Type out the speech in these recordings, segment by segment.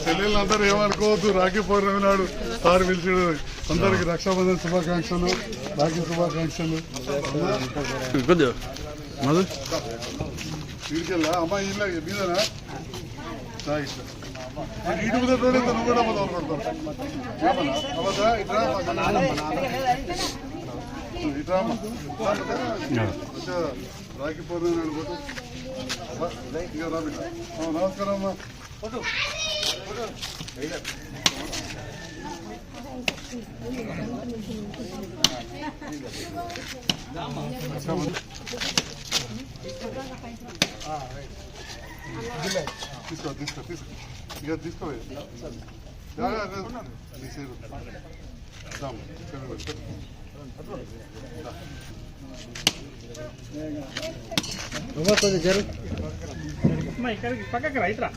చెల్లెళ్ళందరూ ఏమనుకోవద్దు, రాఖీ పౌర్ణమి నాడు సార్ పిలిచాడు. అందరికి రక్షాబంధన్ శుభాకాంక్షలు, రాఖీ శుభాకాంక్షలు. వీడికెళ్ళా అమ్మ ఇలా మీదనా ఇటు మీద నువ్వు కూడా మొదలుపడతావు ఇట్రా రాఖీ పౌర్ణమి నాడు పోతాం. నమస్కారం అమ్మా. తీసుకో తీసుకో తీసుకో ఇక తీసుకోవే ఇక్కడికి పక్కకి రైట్రా.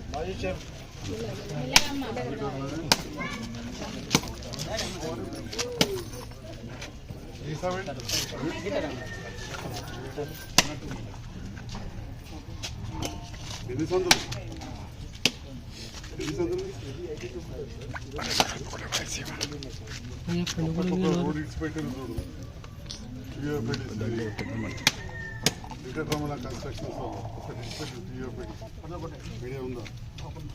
ఎన్ని సందులు రోడ్ ఇచ్చి పెట్టిన చూడు. వికటరమణ కన్స్ట్రక్షన్స్ ఒకటి ఇచ్చి మీడియా ఉందా?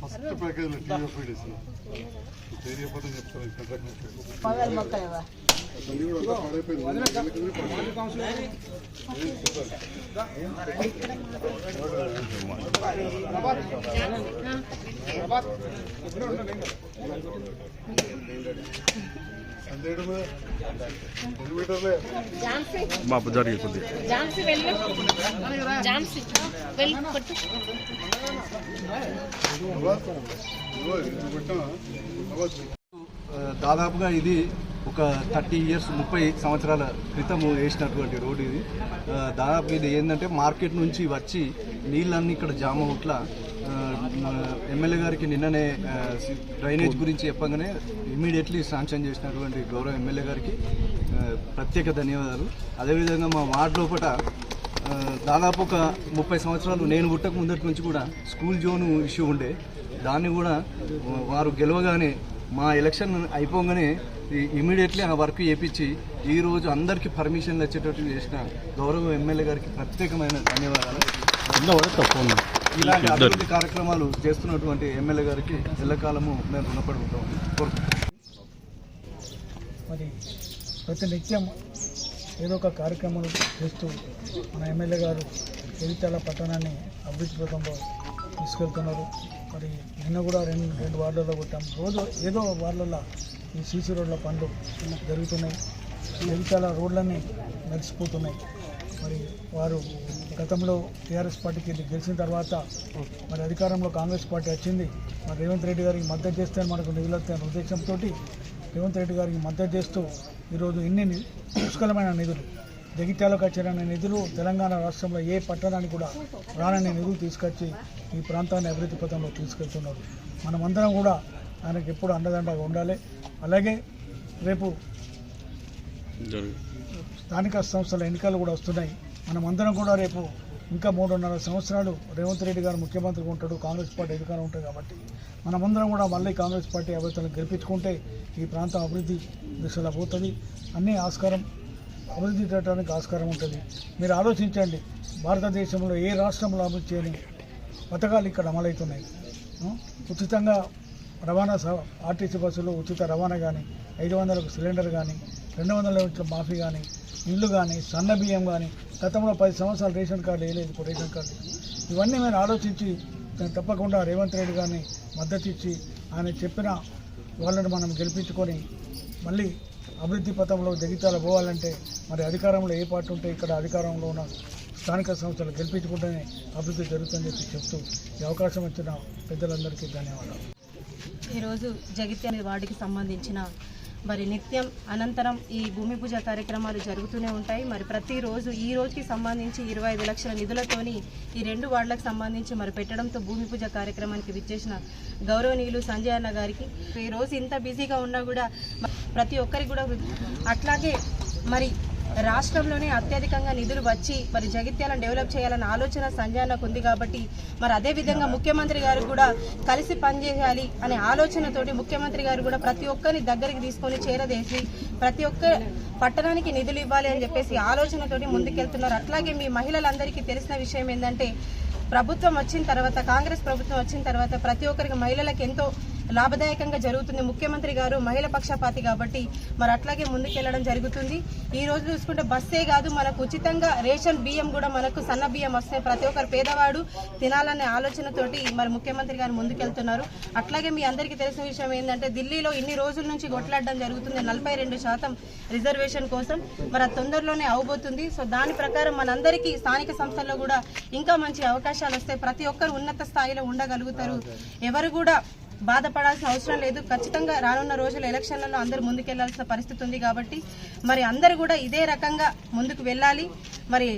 ఫస్ట్ ప్యాకేజ్లో టీఓపీడీ తెలియకపోతే చెప్తాను. బాబు జరిగి కొద్దిగా దాదాపుగా ఇది ఒక 30 years 30 సంవత్సరాల క్రితం వేసినటువంటి రోడ్డు ఇది. దాదాపు ఇది ఏంటంటే మార్కెట్ నుంచి వచ్చి నీళ్ళన్నీ ఇక్కడ జామ అవుట్ల ఎమ్మెల్యే గారికి నిన్ననే డ్రైనేజ్ గురించి చెప్పగానే ఇమ్మీడియట్లీ శాంక్షన్ చేసినటువంటి గౌరవ ఎమ్మెల్యే గారికి ప్రత్యేక ధన్యవాదాలు. అదేవిధంగా మా వార్డు లోపల దాదాపు ఒక 30 సంవత్సరాలు నేను పుట్టక ముందటి నుంచి కూడా స్కూల్ జోను ఇష్యూ ఉండే. దాన్ని కూడా వారు గెలవగానే మా ఎలక్షన్ అయిపోగానే ఇమీడియట్లీ ఆ వర్క్ చేపించి ఈరోజు అందరికీ పర్మిషన్లు వచ్చేటట్టు చేసిన గౌరవ ఎమ్మెల్యే గారికి ప్రత్యేకమైన ధన్యవాదాలు. ఇలాంటి అభివృద్ధి కార్యక్రమాలు చేస్తున్నటువంటి ఎమ్మెల్యే గారికి ఎల్లకాలము మేము రుణపడి ఉంటాం. మరి ప్రతి నిత్యం ఏదో ఒక కార్యక్రమాలు చేస్తూ మన ఎమ్మెల్యే గారు జగిత్యాల పట్టణాన్ని అభివృద్ధి పథంలో తీసుకెళ్తున్నారు. మరి నిన్న కూడా రెండు వార్డులలో కొట్టాం. రోజు ఏదో వార్డులలో ఈ సీసీ రోడ్ల పనులు జరుగుతున్నాయి. జగిత్యాల రోడ్లన్నీ మెరిసిపోతున్నాయి. మరి వారు గతంలో టీఆర్ఎస్ పార్టీకి గెలిచిన తర్వాత మరి అధికారంలో కాంగ్రెస్ పార్టీ వచ్చింది. మరి రేవంత్ రెడ్డి గారికి మద్దతు చేస్తే మనకు నిధులు వస్తాయనే ఉద్దేశంతో రేవంత్ రెడ్డి గారికి మద్దతు చేస్తూ ఈరోజు ఇన్ని పుష్కలమైన నిధులు జగిత్యాలకు వచ్చిన నిధులు తెలంగాణ రాష్ట్రంలో ఏ పట్టణానికి కూడా రానని నిధులు తీసుకొచ్చి ఈ ప్రాంతాన్ని అభివృద్ధి పథంలో తీసుకెళ్తున్నారు. మనమందరం కూడా ఆయనకు ఎప్పుడు అండదండగా ఉండాలి. అలాగే రేపు స్థానిక సంస్థల ఎన్నికలు కూడా వస్తున్నాయి. మనమందరం కూడా రేపు ఇంకా 3.5 సంవత్సరాలు రేవంత్ రెడ్డి గారు ముఖ్యమంత్రిగా ఉంటాడు, కాంగ్రెస్ పార్టీ అధికారం ఉంటుంది. కాబట్టి మనమందరం కూడా మళ్ళీ కాంగ్రెస్ పార్టీ అభ్యర్థులను గెలిపించుకుంటే ఈ ప్రాంతం అభివృద్ధి దిశలో పోతుంది. అన్ని ఆస్కారం అభివృద్ధి చేయడానికి ఆస్కారం ఉంటుంది. మీరు ఆలోచించండి, భారతదేశంలో ఏ రాష్ట్రంలో అభివృద్ధి చేయని పథకాలు ఇక్కడ అమలవుతున్నాయి. ఉచితంగా రవాణా ఆర్టీసీ బస్సులు ఉచిత రవాణా కానీ, 500కు సిలిండర్ కానీ, 200 యూనిట్ల మాఫీ కానీ, ఇల్లు కానీ, సన్న బియ్యం కానీ, గతంలో 10 సంవత్సరాలు రేషన్ కార్డు వేయలేదు, ఇప్పుడు రేషన్ కార్డు. ఇవన్నీ మీరు ఆలోచించి తప్పకుండా రేవంత్ రెడ్డి గారిని మద్దతు ఇచ్చి ఆయన చెప్పిన వాళ్ళని మనం గెలిపించుకొని మళ్ళీ అభివృద్ధి పథంలో జగిత్యాల పోవాలంటే మరి అధికారంలో ఏ పార్టీ ఉంటే ఇక్కడ అధికారంలో ఉన్న స్థానిక సంస్థలు గెలిపించుకుంటేనే అభివృద్ధి జరుగుతుందని చెప్పి చెప్తూ ఈ అవకాశం ఇచ్చిన పెద్దలందరికీ ధన్యవాదాలు. ఈరోజు జగిత్యాల వార్డుకి సంబంధించిన మరి నిత్యం అనంతరం ఈ భూమి పూజ కార్యక్రమాలు జరుగుతూనే ఉంటాయి. మరి ప్రతిరోజు ఈ రోజుకి సంబంధించి 25 లక్షల నిధులతోని ఈ 2 వార్డులకు సంబంధించి మరి పెట్టడంతో భూమి పూజ కార్యక్రమానికి విచ్చేసిన గౌరవనీయులు సంజయ్ అన్న గారికి ఈ రోజు ఇంత బిజీగా ఉన్నా కూడా ప్రతి ఒక్కరికి కూడా అట్లాగే మరి రాష్ట్రంలోనే అత్యధికంగా నిధులు వచ్చి మరి జగిత్యాలను డెవలప్ చేయాలన్న ఆలోచన సంజయనకు ఉంది కాబట్టి మరి అదేవిధంగా ముఖ్యమంత్రి గారు కూడా కలిసి పనిచేయాలి అనే ఆలోచనతోటి ముఖ్యమంత్రి గారు కూడా ప్రతి ఒక్కరిని దగ్గరికి తీసుకొని చేరదేసి ప్రతి ఒక్క పట్టణానికి నిధులు ఇవ్వాలి అని చెప్పేసి ఆలోచనతోటి ముందుకెళ్తున్నారు. అట్లాగే మీ మహిళలందరికీ తెలిసిన విషయం ఏంటంటే ప్రభుత్వం వచ్చిన తర్వాత, కాంగ్రెస్ ప్రభుత్వం వచ్చిన తర్వాత ప్రతి ఒక్కరికి మహిళలకు ఎంతో లాభదాయకంగా జరుగుతుంది. ముఖ్యమంత్రి గారు మహిళ పక్షపాతి కాబట్టి మరి అట్లాగే ముందుకెళ్లడం జరుగుతుంది. ఈ రోజు చూసుకుంటే బస్సే కాదు, మనకు ఉచితంగా రేషన్ బియ్యం కూడా మనకు సన్న బియ్యం వస్తాయి. ప్రతి ఒక్కరు పేదవాడు తినాలనే ఆలోచనతోటి మరి ముఖ్యమంత్రి గారు ముందుకెళ్తున్నారు. అట్లాగే మీ అందరికీ తెలిసిన విషయం ఏంటంటే ఢిల్లీలో ఇన్ని రోజుల నుంచి కొట్లాడడం జరుగుతుంది 42% రిజర్వేషన్ కోసం. మరి అది తొందరలోనే అవబోతుంది. సో దాని ప్రకారం మనందరికీ స్థానిక సంస్థల్లో కూడా ఇంకా మంచి అవకాశాలు వస్తాయి. ప్రతి ఒక్కరు ఉన్నత స్థాయిలో ఉండగలుగుతారు. ఎవరు కూడా బాధపడాల్సిన అవసరం లేదు. ఖచ్చితంగా రానున్న రోజుల ఎలక్షన్లలో అందరూ ముందుకెళ్లాల్సిన పరిస్థితి ఉంది కాబట్టి మరి అందరూ కూడా ఇదే రకంగా ముందుకు వెళ్ళాలి. మరి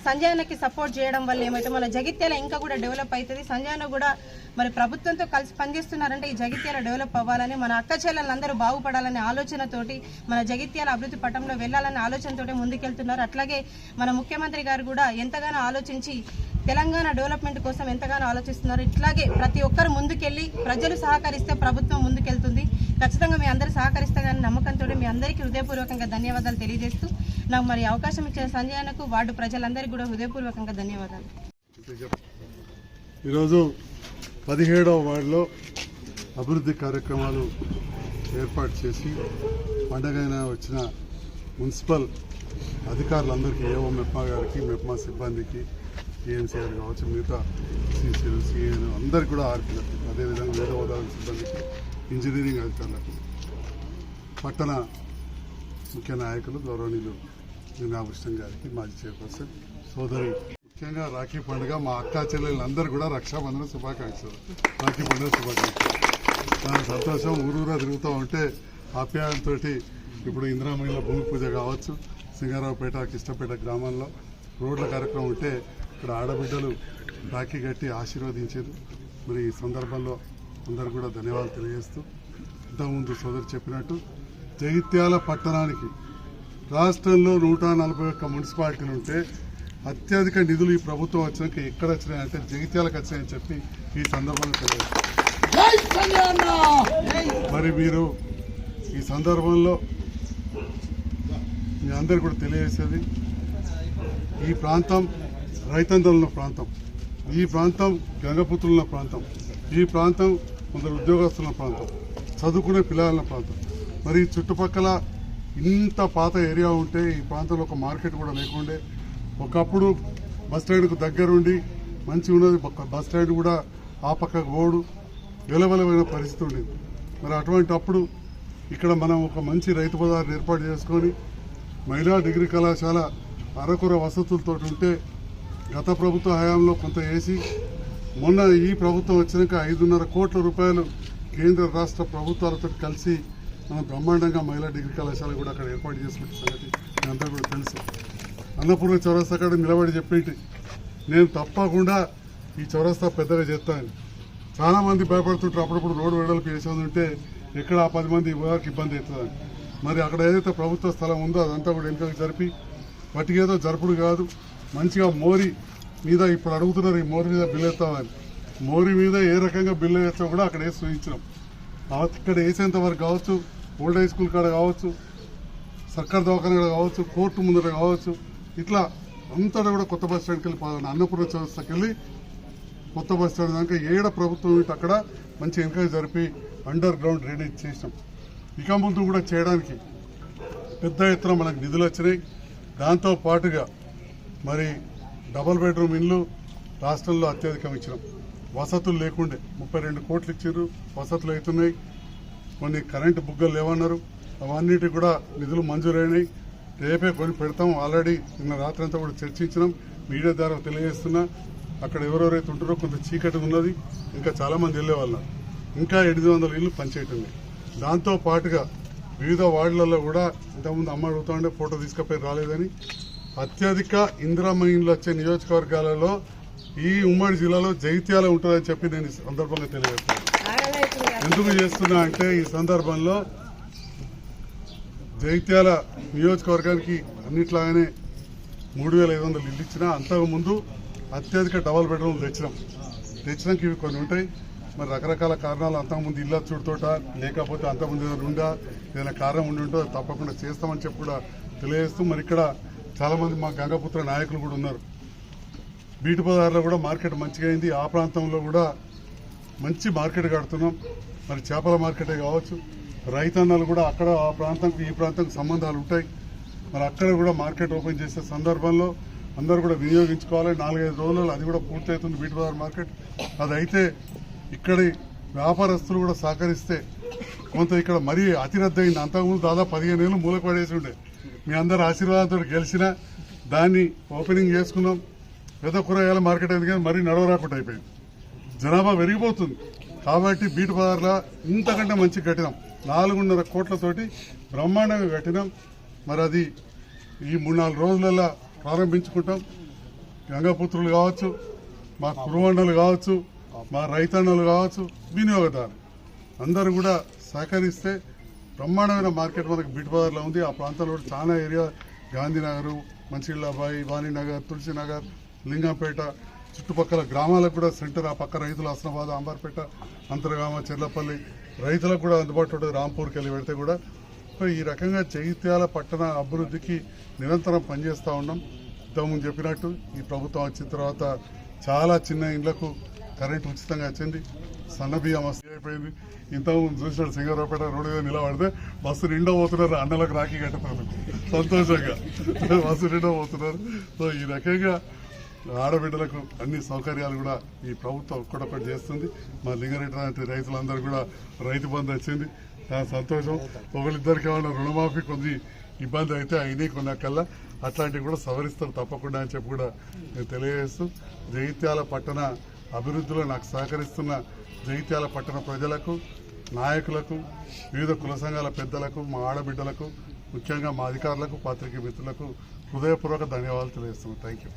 సంజయనకి సపోర్ట్ చేయడం వల్ల ఏమైతే మన జగిత్యాల ఇంకా కూడా డెవలప్ అవుతుంది. సంజయన కూడా మరి ప్రభుత్వంతో కలిసి పనిచేస్తున్నారంటే ఈ జగిత్యాల డెవలప్ అవ్వాలని, మన అక్క చెల్లెలందరూ బాగుపడాలనే ఆలోచనతోటి, మన జగిత్యాల అభివృద్ధి పటంలో వెళ్లాలనే ఆలోచనతోటి ముందుకెళ్తున్నారు. అట్లాగే మన ముఖ్యమంత్రి గారు కూడా ఎంతగానో ఆలోచించి తెలంగాణ డెవలప్మెంట్ కోసం ఎంతగానో ఆలోచిస్తున్నారు. ఇట్లాగే ప్రతి ఒక్కరు ముందుకెళ్లి ప్రజలు సహకరిస్తే ప్రభుత్వం ముందుకెళ్తుంది. ఖచ్చితంగా మీ అందరూ సహకరిస్తారని నమ్మకంతో మీ అందరికీ హృదయపూర్వకంగా ధన్యవాదాలు తెలియజేస్తూ నాకు మరి అవకాశం ఇచ్చిన సంజయనకు వార్డు ప్రజలందరికీ కూడా హృదయపూర్వకంగా ధన్యవాదాలు. ఈరోజు 17వ వార్డులో అభివృద్ధి కార్యక్రమాలు ఏర్పాటు చేసి పండగైన వచ్చిన మున్సిపల్ అధికారులందరికీ ఏవో మెప్మా గారికి, మెప్మా సిబ్బందికి, ఏఎంసీ గారు కావచ్చు, మిగతా సీసీలు, సీఏలు అందరికీ కూడా ఆర్పీలకు, అదేవిధంగా వేద హోదాల సిబ్బందికి, ఇంజనీరింగ్ అధికారులకు, పట్టణ ముఖ్య నాయకులు గౌరవనీయులు నాగకృష్ణ గారికి, మాజీ చైర్పర్సన్ సోదరి, ముఖ్యంగా రాఖీ పండుగ మా అక్కా చెల్లెళ్ళందరూ కూడా రక్షాబంధన శుభాకాంక్షలు. రాఖీ పండుగ శుభాకాంక్షలు. చాలా సంతోషం. ఊరూరా తిరుగుతూ ఉంటే ఆప్యాయంతో ఇప్పుడు ఇందిరామణిలో భూమి పూజ కావచ్చు, సింగారావుపేట, కిష్టపేట గ్రామాల్లో రోడ్ల కార్యక్రమం ఉంటే ఇక్కడ ఆడబిడ్డలు రాఖీ కట్టి ఆశీర్వదించారు. మరి ఈ సందర్భంలో అందరూ కూడా ధన్యవాదాలు తెలియజేస్తూ, ఇంతకుముందు సోదరు చెప్పినట్టు జగిత్యాల పట్టణానికి రాష్ట్రంలో 141 మున్సిపాలిటీలు ఉంటే అత్యధిక నిధులు ఈ ప్రభుత్వం వచ్చినాక ఎక్కడ వచ్చినాయంటే జగిత్యాలకు వచ్చాయని చెప్పి ఈ సందర్భంగా తెలియజేస్తారు. మరి మీరు ఈ సందర్భంలో మీ అందరు కూడా తెలియజేసేది, ఈ ప్రాంతం రైతాంగంలో ప్రాంతం, ఈ ప్రాంతం గంగపుత్రుల ప్రాంతం, ఈ ప్రాంతం కొందరు ఉద్యోగస్తుల ప్రాంతం, చదువుకునే పిల్లల ప్రాంతం. మరి చుట్టుపక్కల ఇంత పాత ఏరియా ఉంటే ఈ ప్రాంతంలో ఒక మార్కెట్ కూడా లేకుండే, ఒకప్పుడు బస్టాండ్కు దగ్గరుండి మంచి ఉన్నది, బస్ స్టాండ్ కూడా ఆ పక్కకు పోడు వెలవెలమైన పరిస్థితి ఉండేది. మరి అటువంటి అప్పుడు ఇక్కడ మనం ఒక మంచి రైతు బజార్ని ఏర్పాటు చేసుకొని మహిళా డిగ్రీ కళాశాల అరకొర వసతులతో ఉంటే గత ప్రభుత్వ హయాంలో కొంత వేసి మొన్న ఈ ప్రభుత్వం వచ్చినాక 5.5 కోట్ల రూపాయలు కేంద్ర రాష్ట్ర ప్రభుత్వాలతో కలిసి మనం బ్రహ్మాండంగా మహిళా డిగ్రీ కళాశాల కూడా అక్కడ ఏర్పాటు చేసుకుంటే సంగతి మీ అందరూ కూడా తెలుసు. అన్నపూర్ణ చౌరస్తా కాడ నిలబడి చెప్పేటి నేను తప్పకుండా ఈ చౌరస్తా పెద్దగా చేస్తాను. చాలామంది భయపడుతుంటారు, అప్పుడప్పుడు రోడ్డు వెడల్పు చేసేది ఉంటే ఎక్కడ 10 మంది వారికి ఇబ్బంది అవుతుందని. మరి అక్కడ ఏదైతే ప్రభుత్వ స్థలం ఉందో అదంతా కూడా వెనుకకి జరిపి వాటికేదో జరుపుడు కాదు, మంచిగా మోరి మీద ఇప్పుడు అడుగుతున్నారు ఈ మోరి మీద బిల్లు ఎత్తామని. మోరి మీద ఏ రకంగా బిల్లు వేస్తాం కూడా అక్కడ వేసి చూపించినాం. ఇక్కడ వేసేంత వరకు కావచ్చు, ఓల్డ్ హై స్కూల్ కాడ కావచ్చు, సర్కార్ దవాఖాన కాడ కావచ్చు, కోర్టు ముందర కావచ్చు, ఇట్లా అంతటా కూడా కొత్త బస్ స్టాండ్కి వెళ్ళి అన్నపూర్ణ చౌరస్తాకి వెళ్ళి కొత్త బస్ స్టాండ్ దాకా ఏడ ప్రభుత్వం అక్కడ మంచి ఎంకరేజ్ జరిపి అండర్ గ్రౌండ్ డ్రైనేజ్ చేసినాం. ఇక ముందు కూడా చేయడానికి పెద్ద ఎత్తున మనకు నిధులు వచ్చినాయి. దాంతో పాటుగా మరి డబుల్ బెడ్రూమ్ ఇల్లు రాష్ట్రంలో అత్యధికం ఇచ్చినాం. వసతులు లేకుండే 32 కోట్లు ఇచ్చారు, వసతులు అవుతున్నాయి. కొన్ని కరెంటు బుగ్గలు లేవన్నారు, అవన్నిటికి కూడా నిధులు మంజూరైనాయి. రేపే కొని పెడతాం. ఆల్రెడీ నిన్న రాత్రి అంతా కూడా చర్చించినాం. మీడియా ద్వారా తెలియజేస్తున్నా, అక్కడ ఎవరెవరైతే ఉంటారో కొంత చీకటి ఉన్నది, ఇంకా చాలామంది వెళ్ళే వాళ్ళు, ఇంకా 800 ఇళ్ళు పనిచేయటం. దాంతో పాటుగా వివిధ వార్డులలో కూడా ఇంతకుముందు అమ్మ అడుగుతా ఉండే ఫోటో తీసుకపోయి రాలేదని, అత్యధిక ఇందిరమ్మ ఇండ్లు వచ్చే నియోజకవర్గాలలో ఈ ఉమ్మడి జిల్లాలో జగిత్యాల ఉంటుందని చెప్పి నేను ఈ సందర్భంగా తెలియజేస్తాను. ఎందుకు చేస్తున్నా అంటే ఈ సందర్భంలో జగిత్యాల నియోజకవర్గానికి అన్నిట్లాగానే 3,500 ఇల్లు ఇచ్చినా అంతకుముందు అత్యధిక డబల్ బెడ్రూమ్ తెచ్చినాక ఇవి కొన్ని ఉంటాయి. మరి రకరకాల కారణాలు అంతకుముందు ఇల్లు చూడుతోట లేకపోతే అంతకుముందు ఏదైనా ఉండా ఏదైనా కారణం ఉండి ఉంటో తప్పకుండా చేస్తామని చెప్పి కూడా తెలియజేస్తూ, మరి ఇక్కడ చాలామంది మా గంగపుత్ర నాయకులు కూడా ఉన్నారు. బీటు బజార్లో కూడా మార్కెట్ మంచిగా అయింది. ఆ ప్రాంతంలో కూడా మంచి మార్కెట్ కడుతున్నాం. మరి చేపల మార్కెటే కావచ్చు, రైతన్నలు కూడా అక్కడ ఆ ప్రాంతంకి ఈ ప్రాంతానికి సంబంధాలు ఉంటాయి. మరి అక్కడ కూడా మార్కెట్ ఓపెన్ చేసే సందర్భంలో అందరూ కూడా వినియోగించుకోవాలి. 4-5 రోజులలో అది కూడా పూర్తవుతుంది బీటు బజార్ మార్కెట్. అదైతే ఇక్కడి వ్యాపారస్తులు కూడా సహకరిస్తే కొంత ఇక్కడ మరీ అతిరద్దయింది. అంతకుముందు దాదాపు 15 ఏళ్ళు మూలకు పడేసి ఉండే. మీ అందరి ఆశీర్వాదంతో గెలిచిన దాన్ని ఓపెనింగ్ చేసుకున్నాం. పెద్ద కూరగాయల మార్కెట్ అయింది కానీ మరీ నడవరాకుండా అయిపోయింది. జనాభా పెరిగిపోతుంది కాబట్టి బీటు బజార్లో ఇంతకంటే మంచి కట్టినాం. 4.5 కోట్లతోటి బ్రహ్మాండంగా కట్టినాం. మరి అది ఈ 3-4 రోజులలో ప్రారంభించుకుంటాం. గంగపుత్రులు కావచ్చు, మా కురువండలు కావచ్చు, మా రైతన్నలు కావచ్చు, వినియోగదారులు అందరూ కూడా సహకరిస్తే బ్రహ్మాండమైన మార్కెట్ మనకు బీటు బజార్లో ఉంది. ఆ ప్రాంతంలో కూడా చాలా ఏరియా గాంధీనగర్, మంచిళ్ళబాయి, వాణినగర్, తులసినగర్, లింగంపేట చుట్టుపక్కల గ్రామాలకు కూడా సెంటర్. ఆ పక్క రైతులు హస్నాబాద్, అంబర్పేట, అంతర్గామ, చెర్లపల్లి రైతులకు కూడా అందుబాటులో ఉంటుంది. రాంపూర్కి వెళ్ళి పెడితే కూడా ఈ రకంగా జగిత్యాల పట్టణ అభివృద్ధికి నిరంతరం పనిచేస్తూ ఉన్నాం. ఇంతకుముందు చెప్పినట్టు ఈ ప్రభుత్వం వచ్చిన తర్వాత చాలా చిన్న ఇండ్లకు కరెంటు ఉచితంగా వచ్చింది. సన్నబియ్యం అయిపోయింది. ఇంతకుముందు చూసినట్టు సింగరావుపేట రోడ్డు మీద నిలబడితే బస్సు నిండా పోతున్నారు. అన్నలకు రాఖీ కట్టుతారు సంతోషంగా బస్సు నిండా పోతున్నారు. సో ఈ రకంగా ఆడబిడ్డలకు అన్ని సౌకర్యాలు కూడా ఈ ప్రభుత్వం ఒక్కడొక్కటి చేస్తుంది. మా లింగారెడ్డి లాంటి రైతులందరూ కూడా రైతు బంధు వచ్చింది. చాలా సంతోషం. ఒకరిద్దరికి ఏమైనా రుణమాఫీ కొద్ది ఇబ్బంది అయితే అయినాయి కొన్నాకల్లా, అట్లాంటివి కూడా సవరిస్తారు తప్పకుండా అని చెప్పి కూడా నేను తెలియజేస్తూ, జగిత్యాల పట్టణ అభివృద్ధిలో నాకు సహకరిస్తున్న జగిత్యాల పట్టణ ప్రజలకు, నాయకులకు, వివిధ కుల సంఘాల పెద్దలకు, మా ఆడబిడ్డలకు, ముఖ్యంగా మా అధికారులకు, పాత్రికేయ మిత్రులకు హృదయపూర్వక ధన్యవాదాలు తెలియజేస్తున్నాను. Thank you.